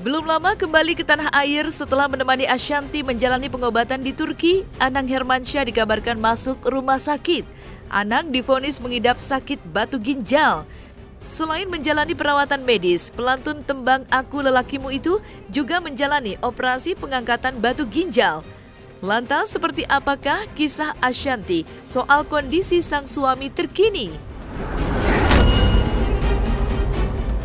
Belum lama kembali ke tanah air setelah menemani Ashanty menjalani pengobatan di Turki, Anang Hermansyah dikabarkan masuk rumah sakit. Anang divonis mengidap sakit batu ginjal. Selain menjalani perawatan medis, pelantun tembang Aku Lelakimu itu juga menjalani operasi pengangkatan batu ginjal. Lantas seperti apakah kisah Ashanty soal kondisi sang suami terkini?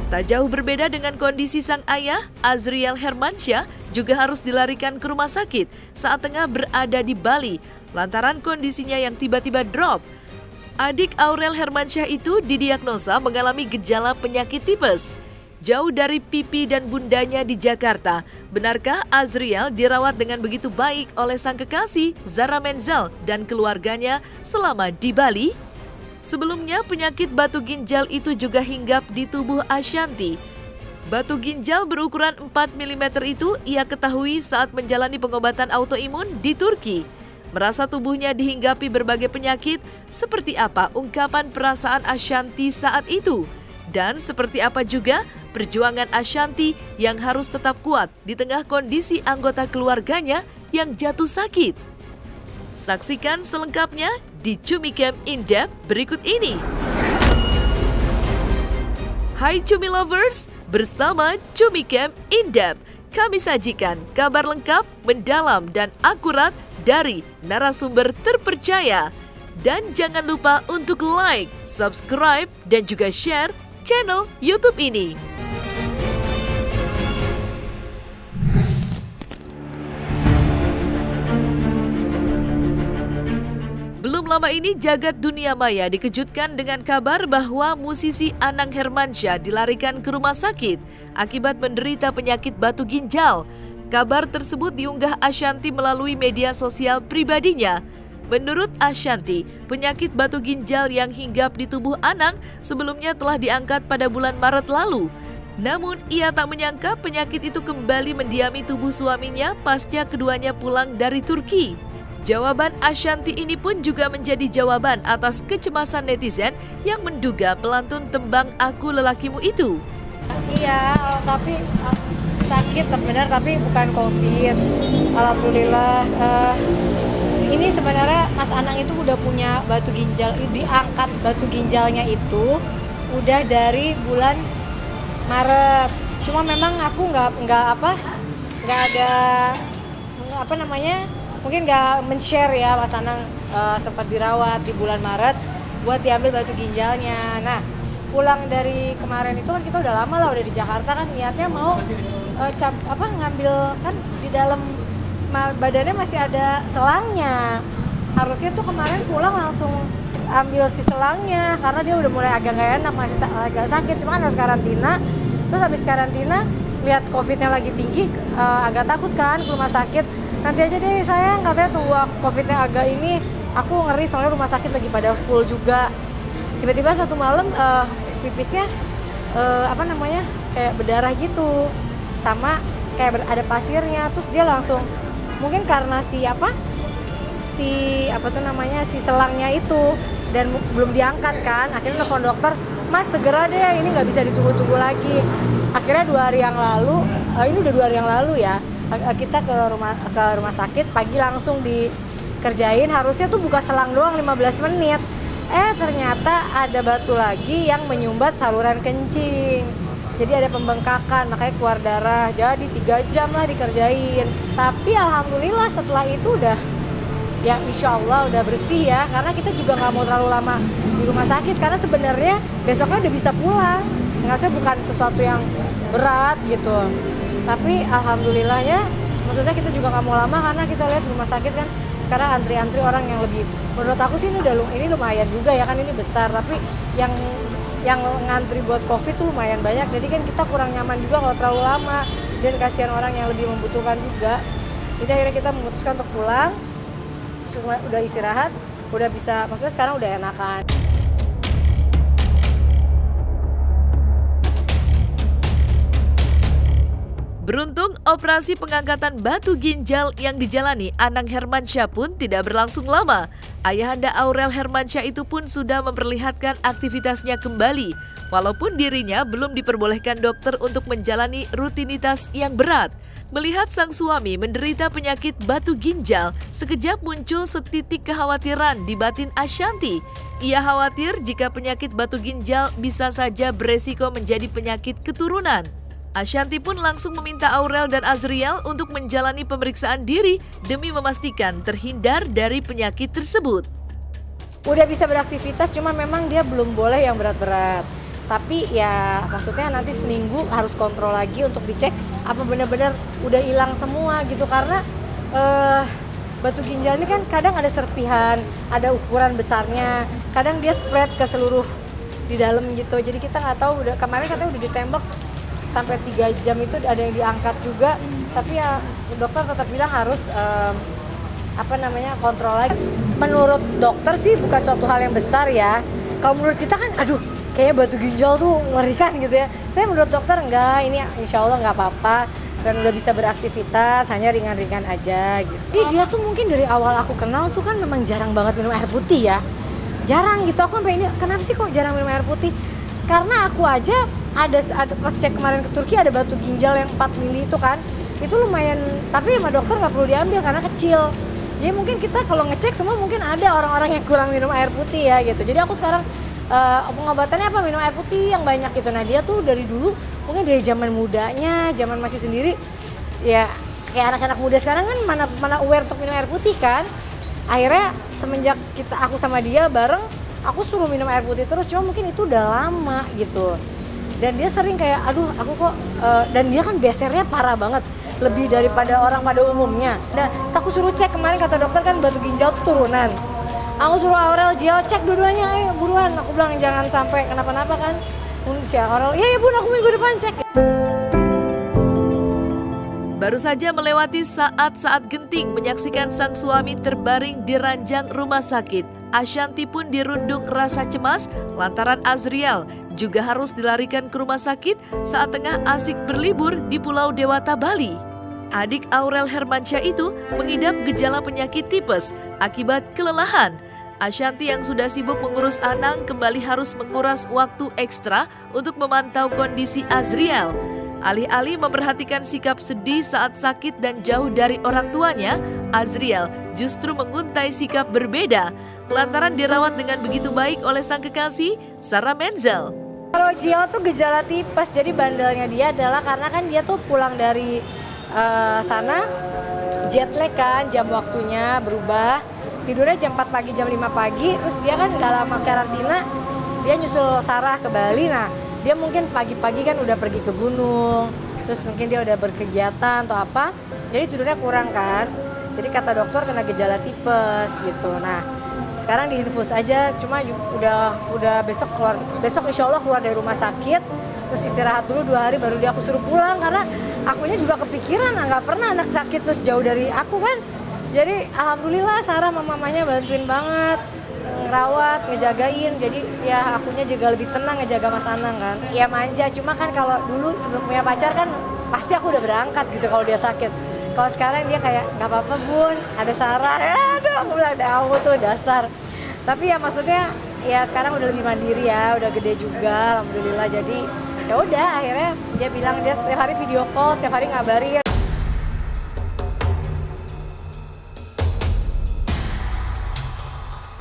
Tak jauh berbeda dengan kondisi sang ayah, Azriel Hermansyah juga harus dilarikan ke rumah sakit saat tengah berada di Bali lantaran kondisinya yang tiba-tiba drop. Adik Aurel Hermansyah itu didiagnosa mengalami gejala penyakit tipes. Jauh dari pipi dan bundanya di Jakarta, benarkah Azriel dirawat dengan begitu baik oleh sang kekasih Zara Menzel dan keluarganya selama di Bali? Sebelumnya penyakit batu ginjal itu juga hinggap di tubuh Ashanty. Batu ginjal berukuran 4 mm itu ia ketahui saat menjalani pengobatan autoimun di Turki. Merasa tubuhnya dihinggapi berbagai penyakit, seperti apa ungkapan perasaan Ashanty saat itu? Dan seperti apa juga perjuangan Ashanty yang harus tetap kuat di tengah kondisi anggota keluarganya yang jatuh sakit? Saksikan selengkapnya di Cumi Camp In-Depth berikut ini. Hai Cumi Lovers, bersama Cumi Camp In-Depth, kami sajikan kabar lengkap, mendalam, dan akurat dari narasumber terpercaya. Dan jangan lupa untuk like, subscribe, dan juga share channel YouTube ini. Belum lama ini jagat dunia maya dikejutkan dengan kabar bahwa musisi Anang Hermansyah dilarikan ke rumah sakit akibat menderita penyakit batu ginjal. Kabar tersebut diunggah Ashanty melalui media sosial pribadinya. Menurut Ashanty, penyakit batu ginjal yang hinggap di tubuh Anang sebelumnya telah diangkat pada bulan Maret lalu. Namun ia tak menyangka penyakit itu kembali mendiami tubuh suaminya pasca keduanya pulang dari Turki. Jawaban Ashanty ini pun juga menjadi jawaban atas kecemasan netizen yang menduga pelantun tembang Aku Lelakimu itu. Iya, tapi sakit benar, tapi bukan COVID. Alhamdulillah. Ini sebenarnya Mas Anang itu udah punya batu ginjal, diangkat batu ginjalnya itu udah dari bulan Maret. Cuma memang aku nggak ada mungkin nggak men-share ya Mas Anang sempat dirawat di bulan Maret buat diambil batu ginjalnya. Nah, pulang dari kemarin itu kan kita udah lama lah udah di Jakarta kan, niatnya mau ngambil kan di dalam badannya masih ada selangnya. Harusnya tuh kemarin pulang langsung ambil si selangnya karena dia udah mulai agak nggak enak, masih agak sakit, cuma kan harus karantina. Terus habis karantina lihat COVID-nya lagi tinggi, agak takut kan ke rumah sakit. Nanti aja deh sayang, katanya tunggu COVID-nya agak ini, aku ngeri soalnya rumah sakit lagi pada full juga. Tiba-tiba satu malam pipisnya kayak berdarah gitu, sama kayak ada pasirnya. Terus dia langsung, mungkin karena si selangnya itu dan belum diangkat kan, akhirnya telepon dokter, Mas segera deh, ini nggak bisa ditunggu-tunggu lagi. Akhirnya 2 hari yang lalu, ini udah 2 hari yang lalu ya, kita ke rumah sakit pagi langsung dikerjain. Harusnya tuh buka selang doang 15 menit. Ternyata ada batu lagi yang menyumbat saluran kencing. Jadi ada pembengkakan, makanya keluar darah. Jadi 3 jam lah dikerjain. Tapi alhamdulillah setelah itu udah ya insya Allah udah bersih ya. Karena kita juga nggak mau terlalu lama di rumah sakit. Karena sebenarnya besoknya udah bisa pulang. Nggak, bukan sesuatu yang berat gitu. Tapi alhamdulillahnya, maksudnya kita juga nggak mau lama karena kita lihat rumah sakit kan sekarang antri-antri orang yang lebih, menurut aku sih ini lumayan juga ya kan, ini besar, tapi yang ngantri buat COVID tuh lumayan banyak, jadi kan kita kurang nyaman juga kalau terlalu lama dan kasihan orang yang lebih membutuhkan juga. Jadi akhirnya kita memutuskan untuk pulang, udah istirahat, udah bisa, maksudnya sekarang udah enakan. Beruntung, operasi pengangkatan batu ginjal yang dijalani Anang Hermansyah pun tidak berlangsung lama. Ayahanda Aurel Hermansyah itu pun sudah memperlihatkan aktivitasnya kembali, walaupun dirinya belum diperbolehkan dokter untuk menjalani rutinitas yang berat. Melihat sang suami menderita penyakit batu ginjal, sekejap muncul setitik kekhawatiran di batin Ashanti. Ia khawatir jika penyakit batu ginjal bisa saja beresiko menjadi penyakit keturunan. Ashanti pun langsung meminta Aurel dan Azriel untuk menjalani pemeriksaan diri demi memastikan terhindar dari penyakit tersebut. Udah bisa beraktivitas, cuma memang dia belum boleh yang berat-berat. Tapi ya maksudnya nanti seminggu harus kontrol lagi untuk dicek apa benar-benar udah hilang semua gitu. Karena batu ginjal ini kan kadang ada serpihan, ada ukuran besarnya, kadang dia spread ke seluruh di dalam gitu. Jadi kita nggak tahu, kemarin katanya udah ditembak sampai 3 jam itu ada yang diangkat juga, tapi ya dokter tetap bilang harus kontrol lagi. Menurut dokter sih bukan suatu hal yang besar ya. Kalau menurut kita kan aduh kayaknya batu ginjal tuh mengerikan gitu ya. Tapi menurut dokter enggak, ini insya Allah nggak apa-apa dan udah bisa beraktivitas, hanya ringan-ringan aja gitu. Jadi dia tuh mungkin dari awal aku kenal tuh kan memang jarang banget minum air putih ya. Jarang gitu, aku sampai ini kenapa sih kok jarang minum air putih? Karena aku aja ada pas cek kemarin ke Turki ada batu ginjal yang 4 mili itu kan, itu lumayan, tapi sama dokter nggak perlu diambil karena kecil. Jadi mungkin kita kalau ngecek semua mungkin ada orang-orang yang kurang minum air putih ya gitu. Jadi aku sekarang pengobatannya apa, minum air putih yang banyak gitu. Nah dia tuh dari dulu mungkin dari zaman mudanya, zaman masih sendiri ya kayak anak-anak muda sekarang kan mana aware untuk minum air putih kan. Akhirnya semenjak aku sama dia bareng, aku suruh minum air putih terus, cuma mungkin itu udah lama gitu. Dan dia sering kayak, aduh aku kok, dan dia kan besernya parah banget, lebih daripada orang pada umumnya. Dan aku suruh cek kemarin, kata dokter kan batu ginjal turunan. Aku suruh Aurel, Jial cek dua-duanya, ayo buruan. Aku bilang jangan sampai kenapa-napa kan. Si Aurel, ya bun aku minggu depan cek. Baru saja melewati saat-saat genting menyaksikan sang suami terbaring di ranjang rumah sakit. Ashanti pun dirundung rasa cemas lantaran Azriel juga harus dilarikan ke rumah sakit saat tengah asik berlibur di Pulau Dewata, Bali. Adik Aurel Hermansyah itu mengidap gejala penyakit tipes akibat kelelahan. Ashanti yang sudah sibuk mengurus Anang kembali harus menguras waktu ekstra untuk memantau kondisi Azriel. Alih-alih memperhatikan sikap sedih saat sakit dan jauh dari orang tuanya, Azriel justru menguntai sikap berbeda lantaran dirawat dengan begitu baik oleh sang kekasih, Sarah Menzel. Kalau Jial tuh gejala tipes, jadi bandelnya dia adalah karena kan dia tuh pulang dari sana, jet lag kan, jam waktunya berubah, tidurnya jam 4 pagi, jam 5 pagi, terus dia kan gak lama karantina, dia nyusul Sarah ke Bali. Nah dia mungkin pagi-pagi kan udah pergi ke gunung, terus mungkin dia udah berkegiatan atau apa, jadi tidurnya kurang kan. Jadi kata dokter kena gejala tipes gitu. Nah sekarang diinfus aja, cuma udah besok insya Allah keluar dari rumah sakit, terus istirahat dulu 2 hari baru dia aku suruh pulang, karena akunya juga kepikiran nggak pernah anak sakit terus jauh dari aku kan. Jadi alhamdulillah Sarah sama mamanya bantuin banget, ngerawat, ngejagain, jadi ya akunya juga lebih tenang ngejaga Mas Anang kan. Ya manja, cuma kan kalau dulu sebelum punya pacar kan pasti aku udah berangkat gitu kalau dia sakit. Kalau sekarang dia kayak nggak apa-apa bun, ada Sarah, aduh aku bilang aku tuh dasar. Tapi ya maksudnya ya sekarang udah lebih mandiri ya, udah gede juga alhamdulillah. Jadi ya udah akhirnya dia bilang dia setiap hari video call, setiap hari ngabarin.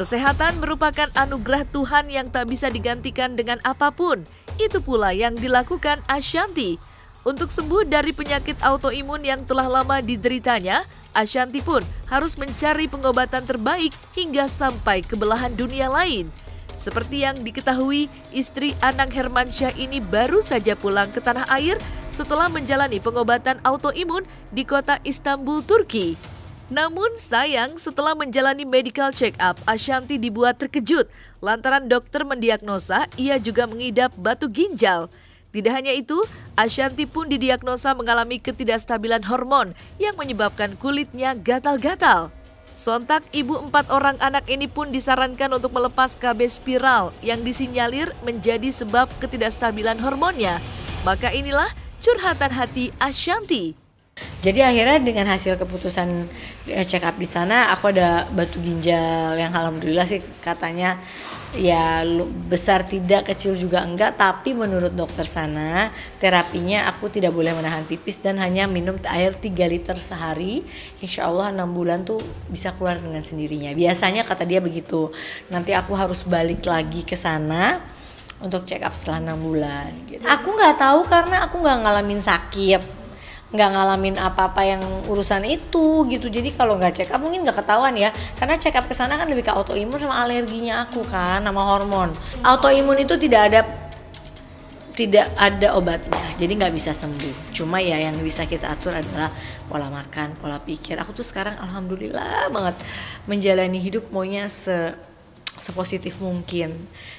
Kesehatan merupakan anugerah Tuhan yang tak bisa digantikan dengan apapun. Itu pula yang dilakukan Ashanti. Untuk sembuh dari penyakit autoimun yang telah lama dideritanya, Ashanti pun harus mencari pengobatan terbaik hingga sampai ke belahan dunia lain. Seperti yang diketahui, istri Anang Hermansyah ini baru saja pulang ke tanah air setelah menjalani pengobatan autoimun di kota Istanbul, Turki. Namun sayang, setelah menjalani medical check-up, Ashanti dibuat terkejut lantaran dokter mendiagnosa ia juga mengidap batu ginjal. Tidak hanya itu, Ashanti pun didiagnosa mengalami ketidakstabilan hormon yang menyebabkan kulitnya gatal-gatal. Sontak ibu 4 orang anak ini pun disarankan untuk melepas KB spiral yang disinyalir menjadi sebab ketidakstabilan hormonnya. Maka inilah curhatan hati Ashanty. Jadi akhirnya dengan hasil keputusan check up di sana, aku ada batu ginjal yang alhamdulillah sih katanya ya besar tidak, kecil juga enggak, tapi menurut dokter sana terapinya aku tidak boleh menahan pipis dan hanya minum air 3 liter sehari. Insya Allah 6 bulan tuh bisa keluar dengan sendirinya. Biasanya kata dia begitu. Nanti aku harus balik lagi ke sana untuk check up setelah 6 bulan gitu. Aku nggak tahu karena aku nggak ngalamin sakit, nggak ngalamin apa-apa yang urusan itu gitu. Jadi kalau nggak check up mungkin nggak ketahuan ya, karena check up ke sana kan lebih ke autoimun sama alerginya aku kan sama hormon. Autoimun itu tidak ada obatnya, jadi nggak bisa sembuh. Cuma ya yang bisa kita atur adalah pola makan, pola pikir. Aku tuh sekarang alhamdulillah banget menjalani hidup maunya sepositif mungkin,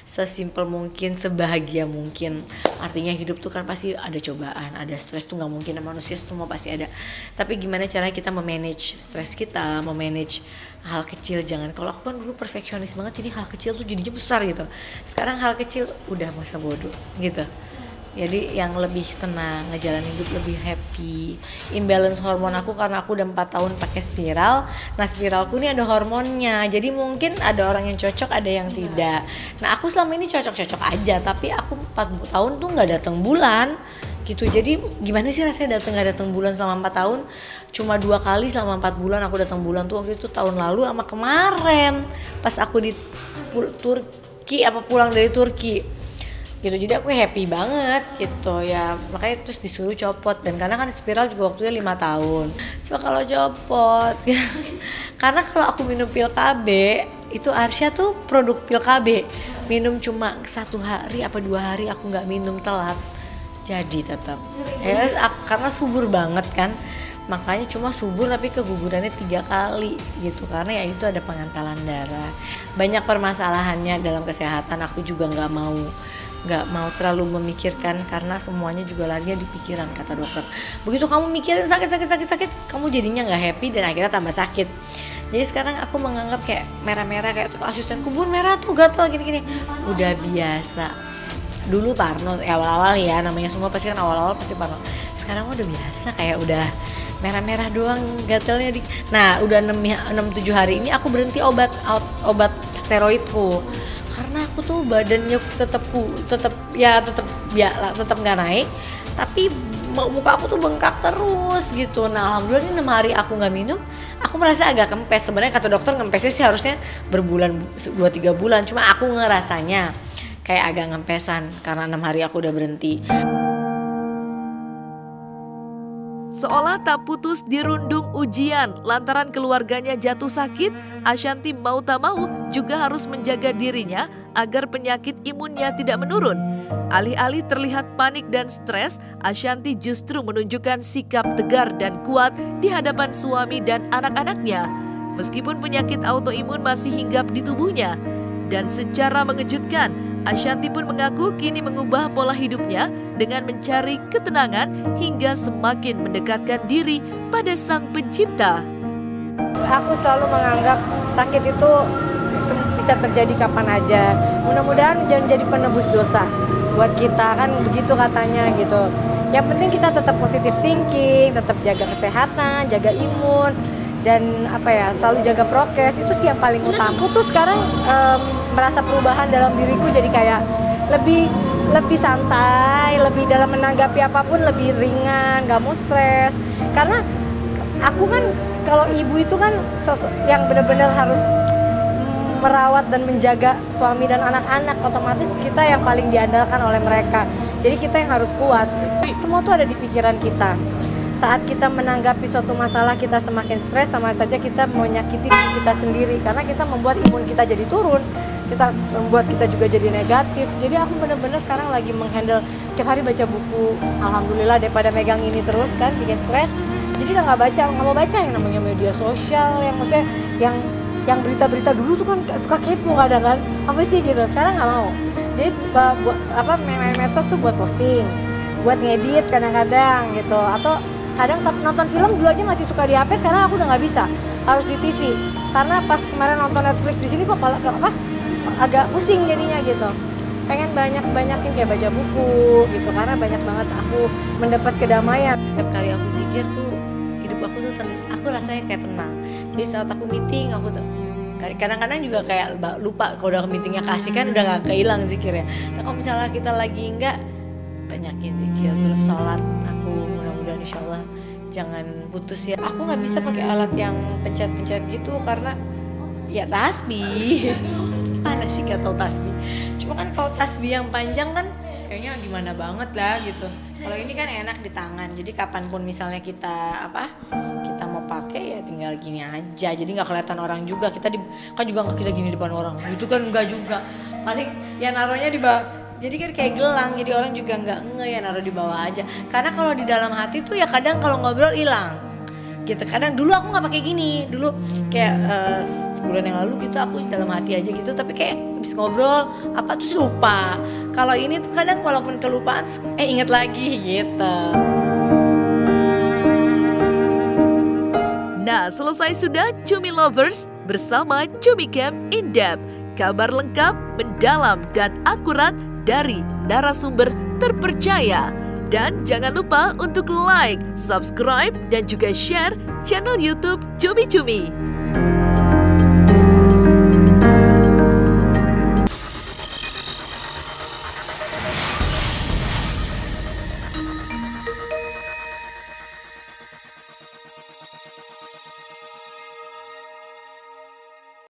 sesimpel mungkin, sebahagia mungkin. Artinya hidup tuh kan pasti ada cobaan, ada stres tuh nggak mungkin, manusia semua pasti ada. Tapi gimana caranya kita memanage stres kita, memanage hal kecil. Jangan, kalau aku kan dulu perfeksionis banget, jadi hal kecil tuh jadinya besar gitu. Sekarang hal kecil udah masa bodoh gitu. Jadi yang lebih tenang, ngejalanin hidup lebih happy. Imbalance hormon aku karena aku udah 4 tahun pakai spiral. Nah spiralku ini ada hormonnya, jadi mungkin ada orang yang cocok, ada yang tidak. Nah aku selama ini cocok-cocok aja, tapi aku 4 tahun tuh nggak datang bulan gitu. Jadi gimana sih rasanya nggak datang bulan selama 4 tahun? Cuma 2 kali selama 4 bulan aku datang bulan tuh, waktu itu tahun lalu sama kemarin pas aku di Turki, pulang dari Turki gitu. Jadi aku happy banget gitu ya, makanya terus disuruh copot. Dan karena kan spiral juga waktunya 5 tahun, coba kalau copot karena kalau aku minum pil KB itu Arsya tuh produk pil KB, minum cuma 1 hari apa 2 hari aku nggak minum telat, jadi tetap ya karena subur banget kan, makanya cuma subur tapi kegugurannya 3 kali gitu, karena ya itu ada pengantalan darah, banyak permasalahannya dalam kesehatan. Aku juga nggak mau terlalu memikirkan karena semuanya juga larinya di pikiran kata dokter. Begitu kamu mikirin sakit, kamu jadinya nggak happy dan akhirnya tambah sakit. Jadi sekarang aku menganggap kayak merah-merah, kayak tuh asisten kubur merah tuh gatal gini-gini, udah biasa. Dulu parno awal-awal ya, namanya semua pasti kan awal-awal pasti parno. Sekarang udah biasa, kayak udah merah-merah doang gatalnya. Nah udah 6-7 hari ini aku berhenti obat steroidku karena aku tuh badannya tetap nggak naik, tapi muka aku tuh bengkak terus gitu. Nah alhamdulillah ini 6 hari aku nggak minum, aku merasa agak kempes. Sebenarnya kata dokter kempesnya sih harusnya berbulan, 2-3 bulan, cuma aku ngerasanya kayak agak ngempesan karena 6 hari aku udah berhenti. Seolah tak putus dirundung ujian lantaran keluarganya jatuh sakit, Ashanty mau tak mau juga harus menjaga dirinya agar penyakit imunnya tidak menurun. Alih-alih terlihat panik dan stres, Ashanty justru menunjukkan sikap tegar dan kuat di hadapan suami dan anak-anaknya. Meskipun penyakit autoimun masih hinggap di tubuhnya. Dan secara mengejutkan, Ashanty pun mengaku kini mengubah pola hidupnya dengan mencari ketenangan hingga semakin mendekatkan diri pada Sang Pencipta. Aku selalu menganggap sakit itu bisa terjadi kapan aja. Mudah-mudahan jangan jadi penebus dosa buat kita, kan begitu katanya gitu. Yang penting kita tetap positive thinking, tetap jaga kesehatan, jaga imun, dan selalu jaga prokes. Itu sih yang paling utama. Aku tuh sekarang merasa perubahan dalam diriku, jadi kayak lebih santai, lebih dalam menanggapi apapun lebih ringan, gak mau stres. Karena aku kan kalau ibu itu kan sosok yang benar-benar harus merawat dan menjaga suami dan anak-anak, otomatis kita yang paling diandalkan oleh mereka. Jadi kita yang harus kuat. Semua tuh ada di pikiran kita. Saat kita menanggapi suatu masalah kita semakin stres, sama saja kita menyakiti diri kita sendiri, karena kita membuat imun kita jadi turun, kita membuat kita juga jadi negatif. Jadi aku benar-benar sekarang lagi menghandle tiap hari baca buku, alhamdulillah, daripada megang ini terus kan bikin stres. Jadi udah nggak mau baca yang namanya media sosial, yang maksudnya yang berita-berita dulu tuh kan suka kepo kadang kan, apa sih gitu. Sekarang nggak mau. Jadi buat main medsos tuh buat posting, buat ngedit kadang-kadang gitu, atau kadang nonton film dulu aja masih suka di HP, sekarang aku udah nggak bisa, harus di TV. Karena pas kemarin nonton Netflix di sini kok agak pusing jadinya gitu. pengen banyakin kayak baca buku gitu, karena banyak banget aku mendapat kedamaian. Setiap kali aku zikir tuh hidup aku tuh aku rasanya kayak tenang. Jadi saat aku meeting aku tuh kadang-kadang juga kayak lupa kalau udah meetingnya kasih kan udah nggak kehilang zikirnya. Nah kalau misalnya kita lagi enggak, banyakin zikir terus sholat. Aku mudah-mudahan insyaallah jangan putus ya. Aku nggak bisa pakai alat yang pencet-pencet gitu karena ya tasbih. Mana sih gak tahu tasbih. Cuma kan kalau tasbih yang panjang kan kayaknya gimana banget lah gitu. Kalau ini kan enak di tangan. Jadi kapanpun misalnya kita mau pakai ya tinggal gini aja. Jadi nggak kelihatan orang juga. Kan juga nggak kita gini depan orang. Itu kan enggak juga. Paling ya naruhnya di bawah. Jadi kan kayak gelang. Jadi orang juga nggak ya naruh di bawah aja. Karena kalau di dalam hati tuh ya kadang kalau ngobrol hilang. Gitu. Kadang dulu aku nggak pakai gini. Dulu kayak sebulan yang lalu gitu aku dalam hati aja gitu. Tapi kayak habis ngobrol apa terus lupa. Kalau ini tuh kadang walaupun kelupaan inget lagi gitu. Nah, selesai sudah Cumi Lovers bersama Cumi Camp In Depth. Kabar lengkap, mendalam, dan akurat dari narasumber terpercaya. Dan jangan lupa untuk like, subscribe, dan juga share channel YouTube Cumi Cumi.